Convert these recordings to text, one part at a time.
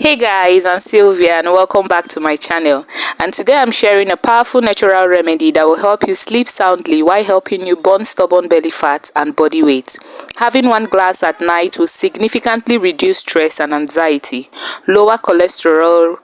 Hey guys, I'm Sylvia and welcome back to my channel. And today I'm sharing a powerful natural remedy that will help you sleep soundly while helping you burn stubborn belly fat and body weight. Having one glass at night will significantly reduce stress and anxiety, lower cholesterol,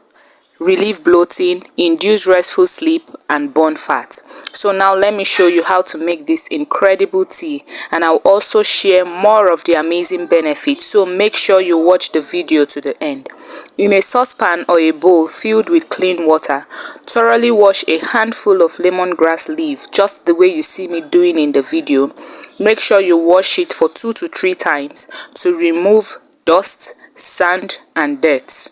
relieve bloating, induce restful sleep, and burn fat. So now let me show you how to make this incredible tea, and I'll also share more of the amazing benefits, so make sure you watch the video to the end. In a saucepan or a bowl filled with clean water, thoroughly wash a handful of lemongrass leaf just the way you see me doing in the video. Make sure you wash it for 2 to 3 times to remove dust, sand, and dirt.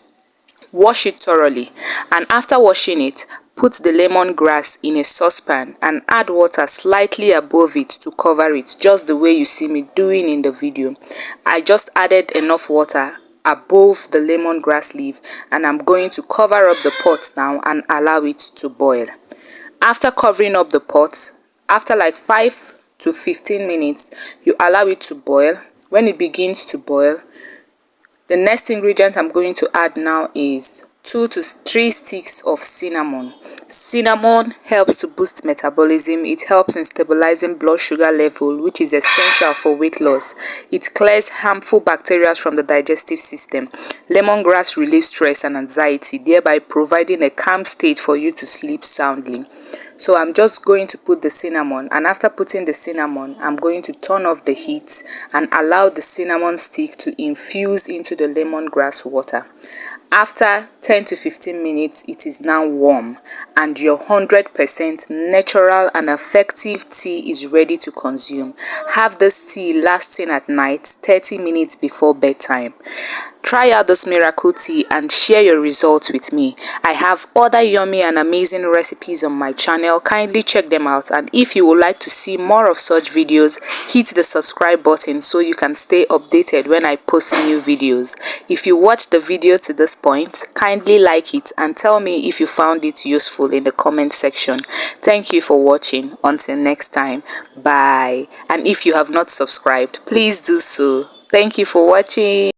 Wash it thoroughly, and after washing it, put the lemongrass in a saucepan and add water slightly above it to cover it, just the way you see me doing in the video. I just added enough water above the lemongrass leaf, and I'm going to cover up the pot now and allow it to boil. After covering up the pot, after like 5 to 15 minutes, you allow it to boil. When it begins to boil, the next ingredient I'm going to add now is 2 to 3 sticks of cinnamon. Cinnamon helps to boost metabolism. It helps in stabilizing blood sugar level, which is essential for weight loss. It clears harmful bacteria from the digestive system. Lemongrass relieves stress and anxiety, thereby providing a calm state for you to sleep soundly. So I'm just going to put the cinnamon, and after putting the cinnamon, I'm going to turn off the heat and allow the cinnamon stick to infuse into the lemongrass water. After 10 to 15 minutes, it is now warm, and your 100% natural and effective tea is ready to consume. Have this tea lasting at night 30 minutes before bedtime. Try out this miracle tea and share your results with me. I have other yummy and amazing recipes on my channel. Kindly check them out, and if you would like to see more of such videos, hit the subscribe button so you can stay updated when I post new videos. If you watched the video to this point, kindly like it and tell me if you found it useful in the comment section. Thank you for watching. Until next time, bye. And if you have not subscribed, please do so. Thank you for watching.